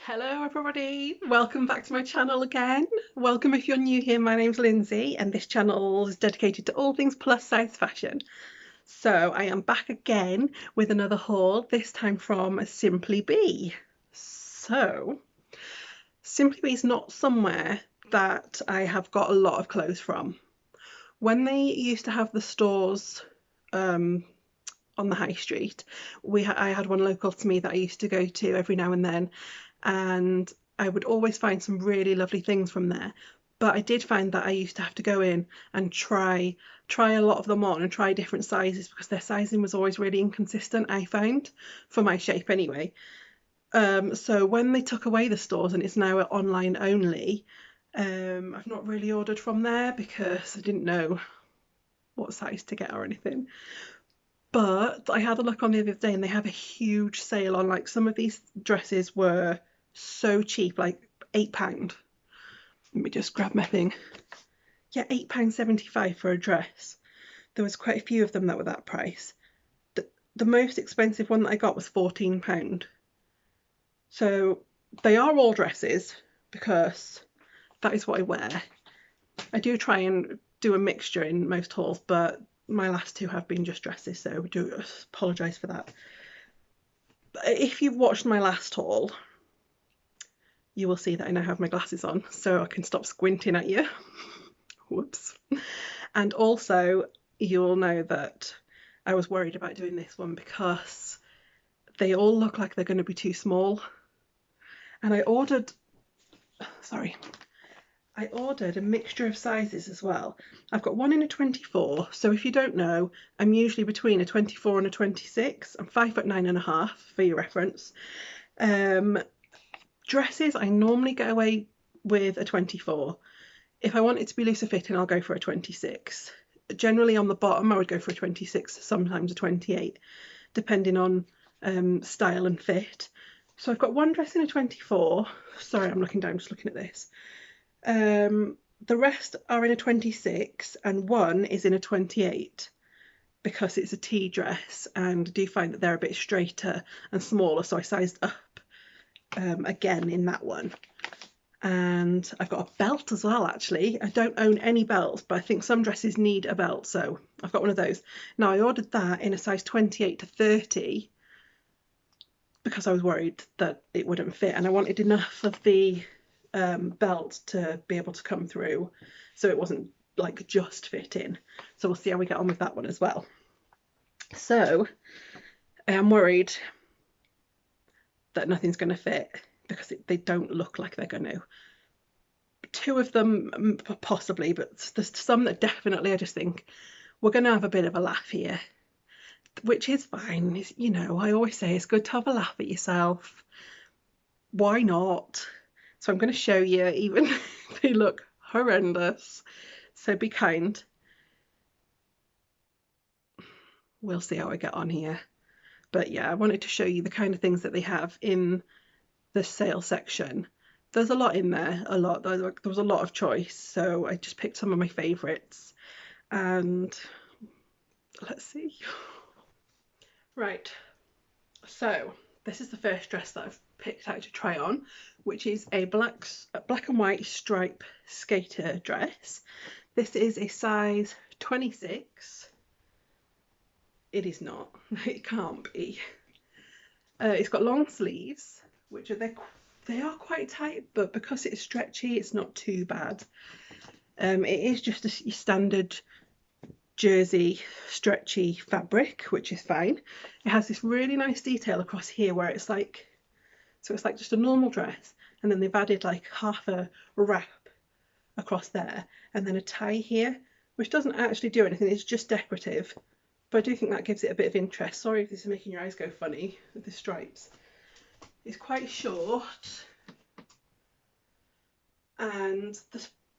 Hello everybody, welcome back to my channel again. Welcome if you're new here, my name's Lindsay and this channel is dedicated to all things plus size fashion. So I am back again with another haul, this time from Simply Be. So Simply Be is not somewhere that I have got a lot of clothes from. When they used to have the stores on the high street, I had one local to me that I used to go to every now and then, and I would always find some really lovely things from there. But I did find that I used to have to go in and try a lot of them on and try different sizes because their sizing was always really inconsistent, I found, for my shape anyway. So when they took away the stores and it's now online only, I've not really ordered from there because I didn't know what size to get or anything. But I had a look on the other day and they have a huge sale on, like, some of these dresses were so cheap, like £8. Let me just grab my thing. Yeah, £8.75 for a dress. There was quite a few of them that were that price. The most expensive one that I got was £14. So they are all dresses because that is what I wear. I do try and do a mixture in most hauls, but my last two have been just dresses, so I do apologise for that. But if you've watched my last haul, you will see that I now have my glasses on so I can stop squinting at you. Whoops. And also you'll know that I was worried about doing this one because they all look like they're going to be too small. And I ordered a mixture of sizes as well. I've got one in a 24, so if you don't know, I'm usually between a 24 and a 26. I'm 5'9.5" for your reference. Dresses, I normally get away with a 24. If I want it to be looser fitting, I'll go for a 26. Generally on the bottom, I would go for a 26, sometimes a 28, depending on style and fit. So I've got one dress in a 24. Sorry, I'm looking down, just looking at this. The rest are in a 26 and one is in a 28 because it's a tea dress, and I do find that they're a bit straighter and smaller, so I sized up again in that one. And I've got a belt as well, actually. I don't own any belts, but I think some dresses need a belt, so I've got one of those. Now, I ordered that in a size 28 to 30 because I was worried that it wouldn't fit, and I wanted enough of the belt to be able to come through so it wasn't like just fitting. So we'll see how we get on with that one as well. So I am worried that nothing's going to fit because they don't look like they're going to. Two of them possibly, but there's some that definitely I just think we're going to have a bit of a laugh here, which is fine. You know, I always say it's good to have a laugh at yourself. Why not? So I'm going to show you, even if they look horrendous. So be kind. We'll see how I get on here. But yeah, I wanted to show you the kind of things that they have in the sale section. There's a lot in there, a lot. There was a lot of choice, so I just picked some of my favourites. And let's see. Right, so this is the first dress that I've picked out to try on, which is a black and white stripe skater dress. This is a size 26. It is not. It can't be. It's got long sleeves, which they are quite tight, but because it's stretchy, it's not too bad. It is just a standard jersey stretchy fabric, which is fine. It has this really nice detail across here where it's like, so it's like just a normal dress, and then they've added like half a wrap across there, and then a tie here, which doesn't actually do anything, it's just decorative. But I do think that gives it a bit of interest. Sorry if this is making your eyes go funny with the stripes. It's quite short, and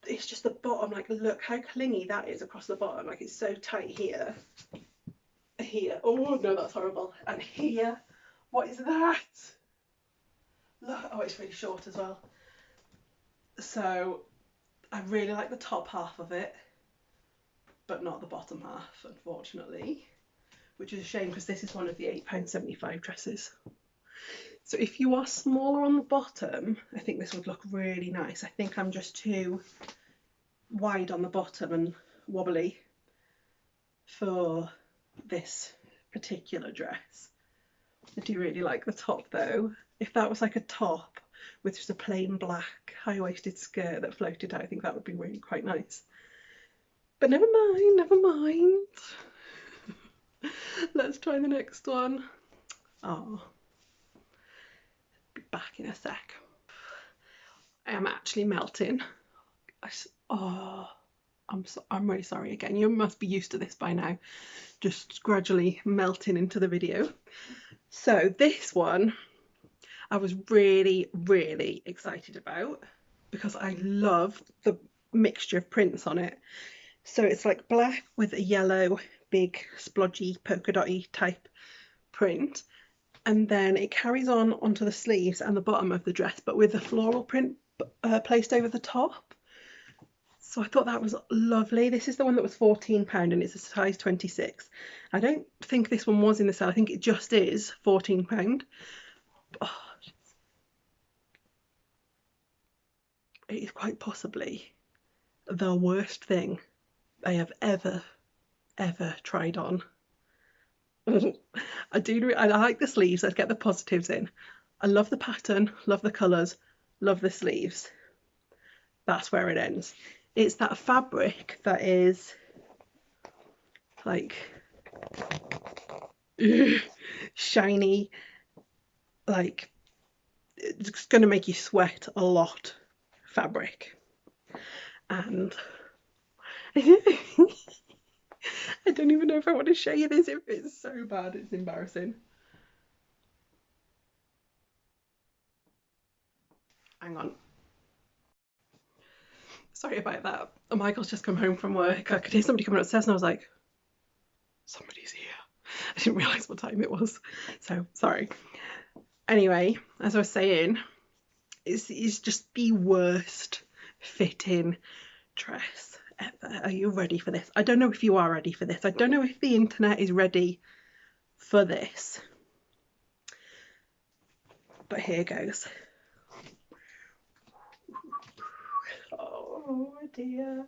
it's just the bottom, like look how clingy that is across the bottom, like it's so tight here. Here, oh no, that's horrible. And here, what is that? Look, oh, it's really short as well. So I really like the top half of it, but not the bottom half, unfortunately, which is a shame because this is one of the £8.75 dresses. So if you are smaller on the bottom, I think this would look really nice. I think I'm just too wide on the bottom and wobbly for this particular dress. I do really like the top though. If that was like a top with just a plain black high-waisted skirt that floated out, I think that would be really quite nice. But never mind, never mind. Let's try the next one. Oh, be back in a sec. I am actually melting. Oh, I'm really sorry again. You must be used to this by now. Just gradually melting into the video. So this one I was really, really excited about because I love the mixture of prints on it. So it's like black with a yellow, big, splodgy, polka dotty type print. And then it carries on onto the sleeves and the bottom of the dress, but with the floral print placed over the top. So I thought that was lovely. This is the one that was £14 and it's a size 26. I don't think this one was in the sale. I think it just is £14. Oh, it is quite possibly the worst thing I have ever tried on. I like the sleeves. Let's get the positives in. I love the pattern, love the colours, love the sleeves. That's where it ends. It's that fabric that is like shiny, like it's going to make you sweat a lot fabric. And I don't even know if I want to show you this. It's so bad, it's embarrassing. Hang on. Sorry about that. Oh, Michael's just come home from work. I could hear somebody coming upstairs and I was like, somebody's here. I didn't realise what time it was. So, sorry. Anyway, as I was saying, it's just the worst fitting dress ever. Are you ready for this? I don't know if you are ready for this. I don't know if the internet is ready for this. But here goes. Oh dear.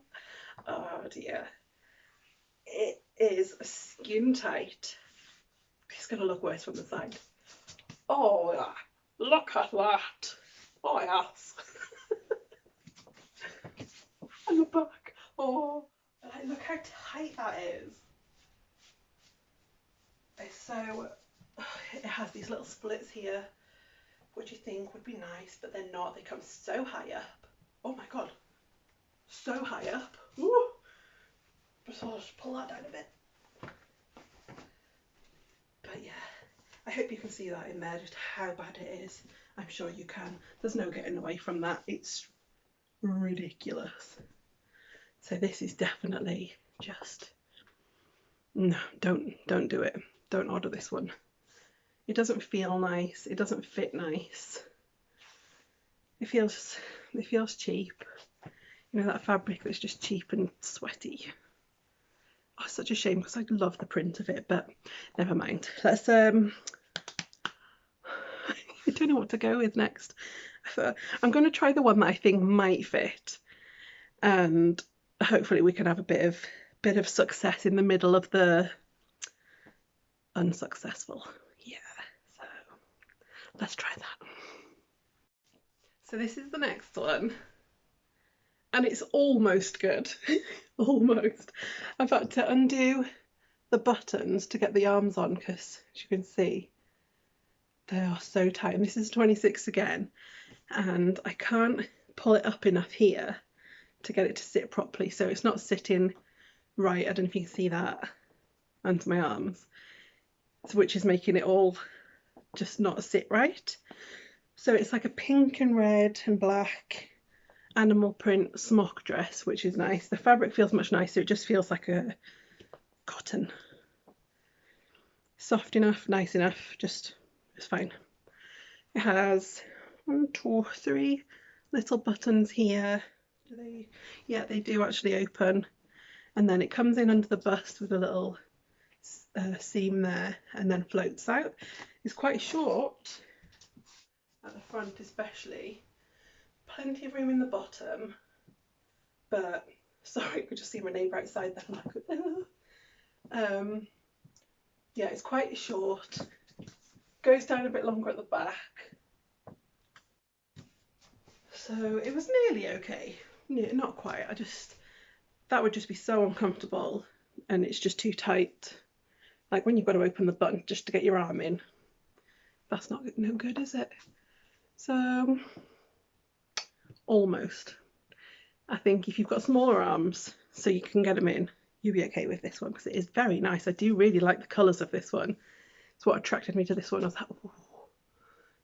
Oh dear. It is skin tight. It's going to look worse from the side. Oh yeah. Look at that. Oh yes. And the back. Oh, look how tight that is. It's so, it has these little splits here, which you think would be nice, but they're not. They come so high up. Oh my god, so high up. Ooh. So I'll just pull that down a bit. But yeah, I hope you can see that in there, just how bad it is. I'm sure you can. There's no getting away from that. It's ridiculous. So this is definitely just, no, don't do it. Don't order this one. It doesn't feel nice. It doesn't fit nice. It feels cheap. You know, that fabric that's just cheap and sweaty. Oh, such a shame because I love the print of it, but never mind. Let's I don't know what to go with next. I'm going to try the one that I think might fit, and hopefully we can have a bit of success in the middle of the unsuccessful. Yeah, so let's try that. So this is the next one, and it's almost good. Almost. I've had to undo the buttons to get the arms on because, as you can see, they are so tight. And this is 26 again, and I can't pull it up enough here to get it to sit properly, so it's not sitting right. I don't know if you can see that under my arms, which is making it all just not sit right. So it's like a pink and red and black animal print smock dress, which is nice. The fabric feels much nicer. It just feels like a cotton. Soft enough, nice enough, just it's fine. It has 1, 2, 3 little buttons here. Do they? Yeah, they do actually open. And then it comes in under the bust with a little seam there and then floats out. It's quite short. at the front especially. Plenty of room in the bottom, but sorry, you could just see my neighbour outside there. Yeah, it's quite short. Goes down a bit longer at the back. So it was nearly okay. Yeah, not quite. That would just be so uncomfortable, and it's just too tight. Like when you've got to open the button just to get your arm in. That's no good, is it? So almost. I think if you've got smaller arms so you can get them in, you'll be okay with this one because it is very nice. I do really like the colours of this one. It's what attracted me to this one. I was like, oh,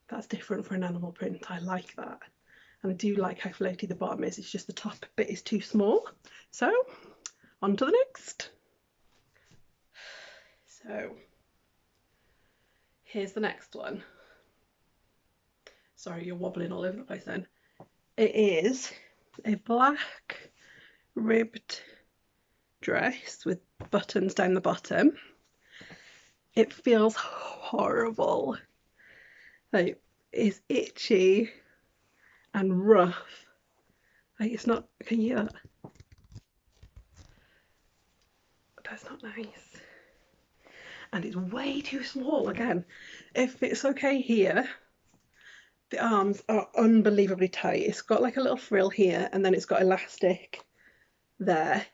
that's different for an animal print. I like that. And I do like how floaty the bottom is. It's just the top bit is too small. So on to the next. So here's the next one. Sorry, you're wobbling all over the place then. It is a black ribbed dress with buttons down the bottom. It feels horrible. Like, it's itchy and rough. Like, it's not, can you hear that? That's not nice. And it's way too small again. If it's okay here, the arms are unbelievably tight. It's got like a little frill here and then it's got elastic there.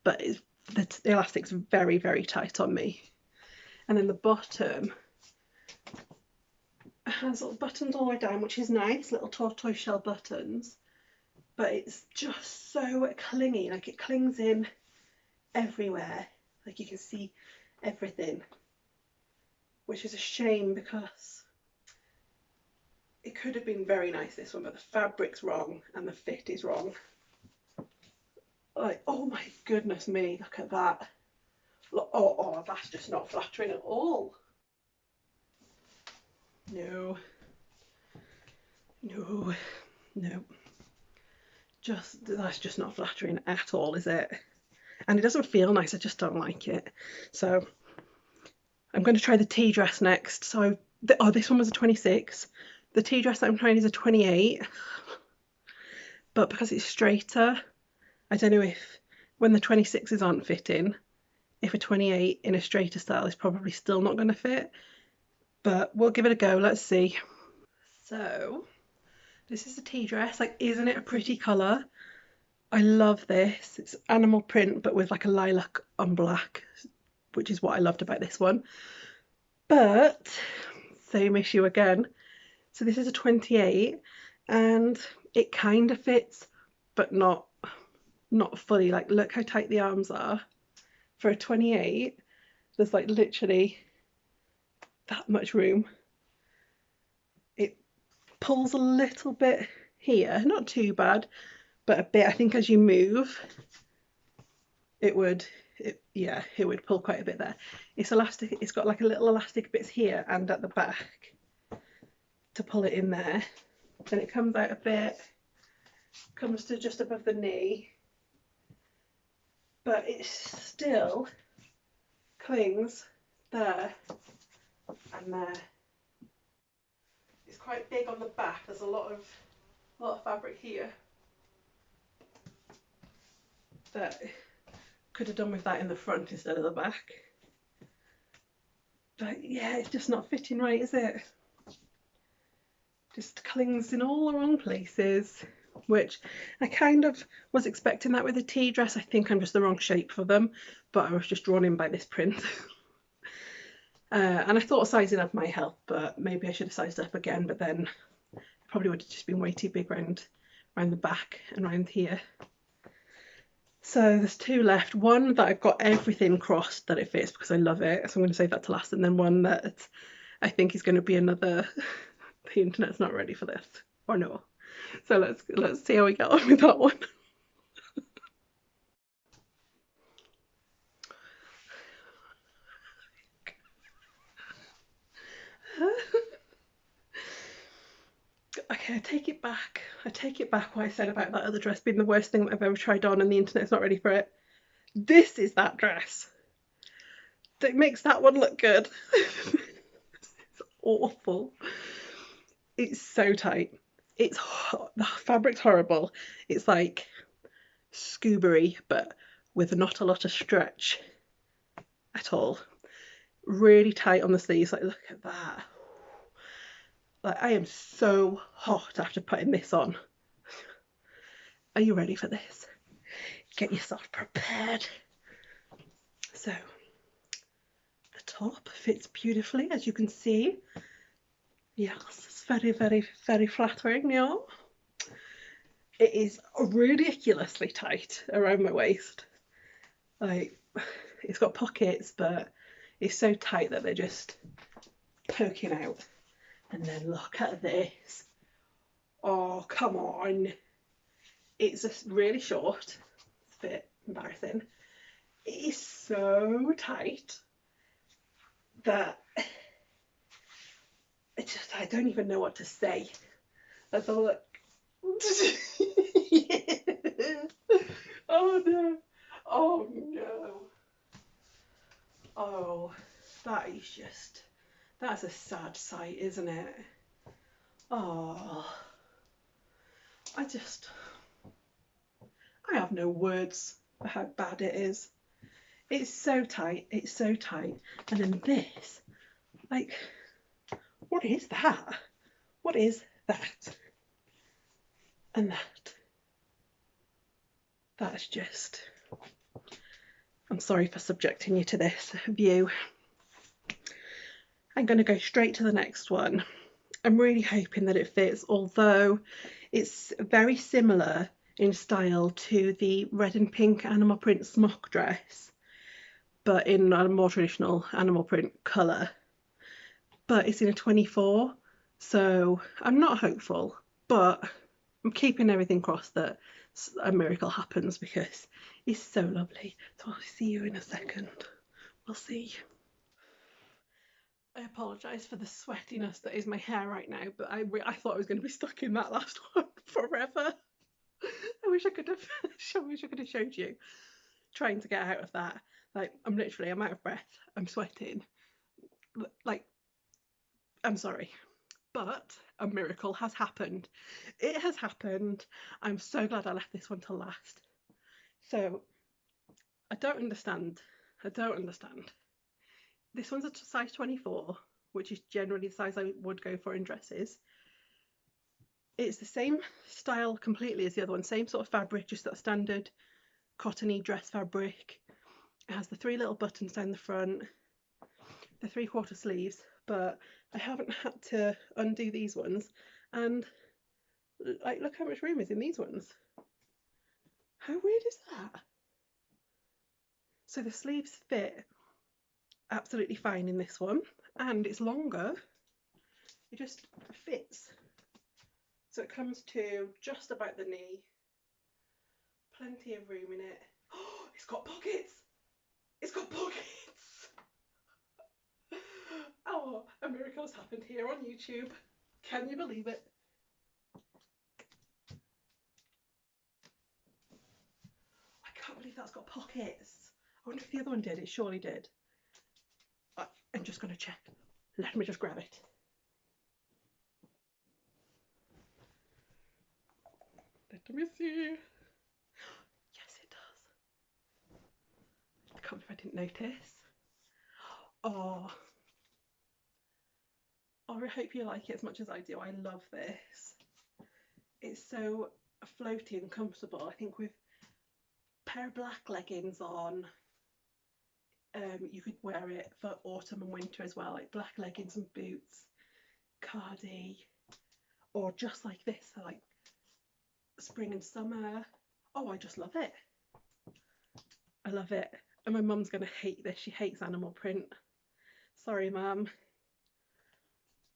But the elastic's very, very tight on me. And then the bottom has little buttons all the way down, which is nice, little tortoise shell buttons. But it's just so clingy, like it clings in everywhere. Like you can see everything, which is a shame because it could have been very nice, this one, but the fabric's wrong and the fit is wrong. Like, oh my goodness me, look at that. Oh, that's just not flattering at all. No. That's just not flattering at all, is it? And it doesn't feel nice, I just don't like it. So I'm going to try the tea dress next. So, this one was a 26. The tea dress that I'm trying is a 28. But because it's straighter, I don't know if when the 26s aren't fitting, if a 28 in a straighter style is probably still not going to fit. But we'll give it a go, let's see. So this is the tea dress. Like, isn't it a pretty colour? I love this. It's animal print but with like a lilac on black, which is what I loved about this one. But same issue again. So this is a 28 and it kind of fits but not fully. Like, look how tight the arms are. For a 28 there's like literally that much room. It pulls a little bit here, not too bad, but a bit. I think as you move it would pull quite a bit there. It's elastic, it's got like a little elastic bits here and at the back to pull it in there. Then it comes out a bit, comes to just above the knee, but it still clings there and there. It's quite big on the back. There's a lot of fabric here that could have done with that in the front instead of the back. But yeah, it's just not fitting right, is it? Just clings in all the wrong places, which I kind of was expecting that with a tea dress. I think I'm just the wrong shape for them, but I was just drawn in by this print. And I thought sizing up might help, but maybe I should have sized up again, but then it probably would have just been way too big around the back and around here. So there's two left. One that I've got everything crossed that it fits because I love it, so I'm going to save that to last, and then one that I think is going to be another the internet's not ready for this, or no. So let's see how we get on with that one. Okay, I take it back what I said about that other dress being the worst thing that I've ever tried on and the internet's not ready for it. This is that dress that makes that one look good. It's awful. It's so tight. The fabric's horrible. It's like scuba-y, but with not a lot of stretch at all. Really tight on the sleeves. Like, look at that. Like, I am so hot after putting this on. Are you ready for this? Get yourself prepared. So, the top fits beautifully, as you can see. Yes, it's very, very, very flattering, yeah. It is ridiculously tight around my waist. Like, it's got pockets, but it's so tight that they're just poking out. And then look at this. Oh, come on. It's just really short. It's a bit embarrassing. It is so tight that it's just, I don't even know what to say. Let's have a look. Oh no. Oh no. Oh, that is just, that's a sad sight, isn't it? Oh, I just, I have no words for how bad it is. It's so tight, it's so tight. And then this, like, what is that? What is that? And that. That's just, I'm sorry for subjecting you to this view. I'm going to go straight to the next one. I'm really hoping that it fits, although it's very similar in style to the red and pink animal print smock dress, but in a more traditional animal print colour. But it's in a 24, so I'm not hopeful, but I'm keeping everything crossed that a miracle happens because it's so lovely. So I'll see you in a second. We'll see. I apologise for the sweatiness that is my hair right now, but I thought I was going to be stuck in that last one forever. I wish I could have. I wish I could have showed you trying to get out of that. Like, I'm out of breath. I'm sweating. Like, I'm sorry, but a miracle has happened. It has happened. I'm so glad I left this one to last. So I don't understand. I don't understand. This one's a size 24, which is generally the size I would go for in dresses. It's the same style completely as the other one, same sort of fabric, just that standard cottony dress fabric. It has the 3 little buttons down the front, the 3/4 sleeves, but I haven't had to undo these ones. And like, look how much room is in these ones. How weird is that? So the sleeves fit absolutely fine in this one, and it's longer. It just fits. So it comes to just about the knee. Plenty of room in it. Oh, it's got pockets. It's got pockets. Oh, a miracle's happened here on YouTube. Can you believe it? I can't believe that's got pockets. I wonder if the other one did. It surely did. I'm just going to check. Let me just grab it. Let me see. Yes, it does. I can't believe I didn't notice. Oh, I hope you like it as much as I do. I love this. It's so floaty and comfortable. I think with a pair of black leggings on, you could wear it for autumn and winter as well, like black leggings and boots, cardi, or just like this for like spring and summer. Oh, I just love it. I love it. And my mum's gonna hate this. She hates animal print. Sorry, mum.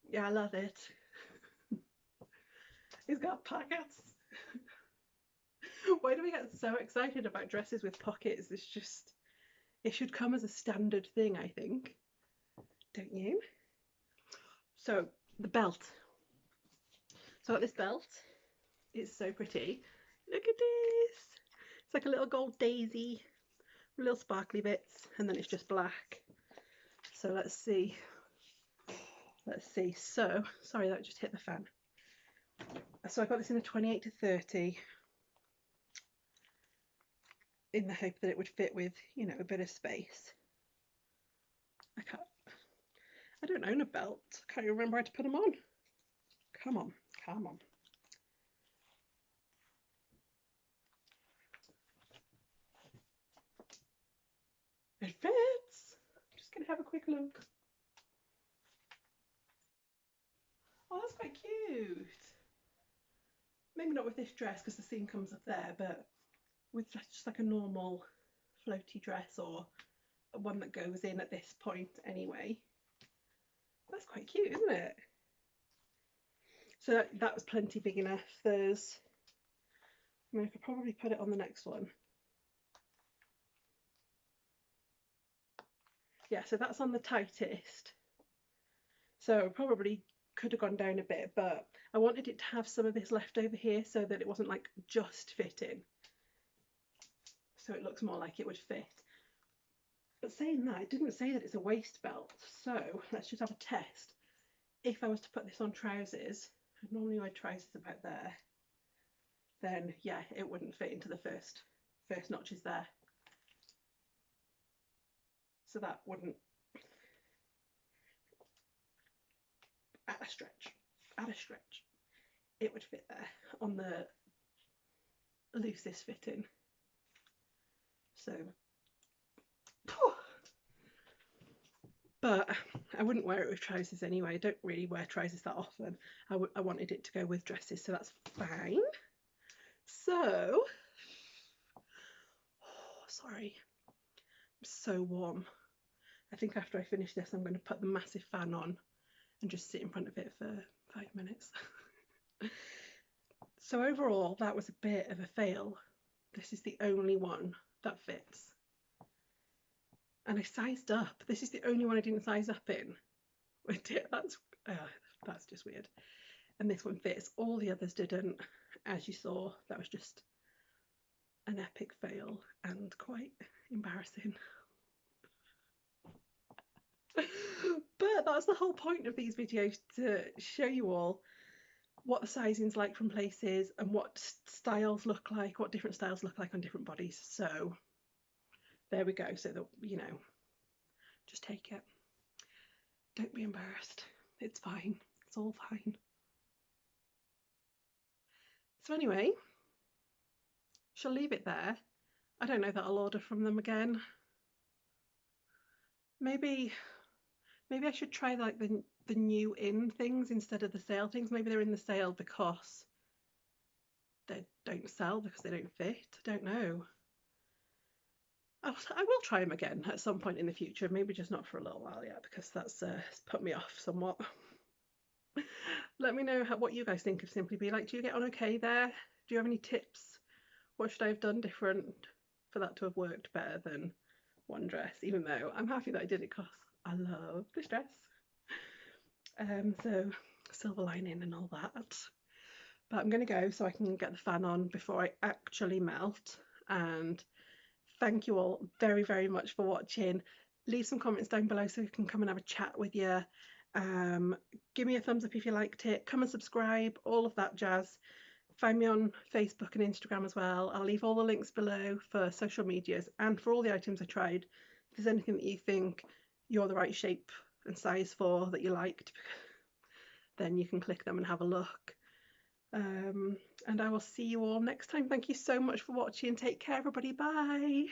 Yeah, I love it. It's got pockets. Why do we get so excited about dresses with pockets? It's just, it should come as a standard thing, I think. Don't you? So, the belt. So I got this belt. It's so pretty. Look at this. It's like a little gold daisy, little sparkly bits, and then it's just black. So let's see. Let's see. So, sorry, that just hit the fan. So I got this in a 28 to 30 in the hope that it would fit with, you know, a bit of space. I don't own a belt. Can't you remember how to put them on? Come on, come on. It fits. I'm just gonna have a quick look. Oh, that's quite cute. Maybe not with this dress because the seam comes up there, but with just like a normal floaty dress or one that goes in at this point anyway. That's quite cute, isn't it? So that was plenty big enough. There's, I mean, I could probably put it on the next one. Yeah, so that's on the tightest. So probably could have gone down a bit, but I wanted it to have some of this left over here so that it wasn't like just fitting. So it looks more like it would fit. But saying that, it didn't say that it's a waist belt. So let's just have a test. If I was to put this on trousers, I normally wear trousers about there, then yeah, it wouldn't fit into the first notches there. So that wouldn't, at a stretch, it would fit there on the loosest fitting. So, but I wouldn't wear it with trousers anyway. I don't really wear trousers that often. I wanted it to go with dresses, so that's fine. So, oh, sorry, I'm so warm. I think after I finish this, I'm going to put the massive fan on and just sit in front of it for 5 minutes. So overall, that was a bit of a fail. This is the only one that fits. And I sized up. This is the only one I didn't size up in. That's just weird. And this one fits. All the others didn't. As you saw, that was just an epic fail and quite embarrassing. But that's the whole point of these videos, to show you all what the sizing's like from places and what styles look like, what different styles look like on different bodies. So there we go. So that, you know, just take it. Don't be embarrassed. It's fine. It's all fine. So anyway, shall leave it there. I don't know that I'll order from them again. Maybe I should try like the new in things instead of the sale things. Maybe they're in the sale because they don't sell, because they don't fit. I don't know. I will try them again at some point in the future, maybe just not for a little while yet, because that's put me off somewhat. Let me know what you guys think of Simply Be. Like, do you get on okay there? Do you have any tips? What should I have done different for that to have worked better than one dress, even though I'm happy that I did it because I love this dress. So silver lining and all that. But I'm going to go so I can get the fan on before I actually melt. And thank you all very, very much for watching. Leave some comments down below so we can come and have a chat with you. Give me a thumbs up if you liked it. Come and subscribe, all of that jazz. Find me on Facebook and Instagram as well. I'll leave all the links below for social medias and for all the items I tried. If there's anything that you think you're the right shape and size for that you liked, then you can click them and have a look. And I will see you all next time. Thank you so much for watching. Take care, everybody. Bye.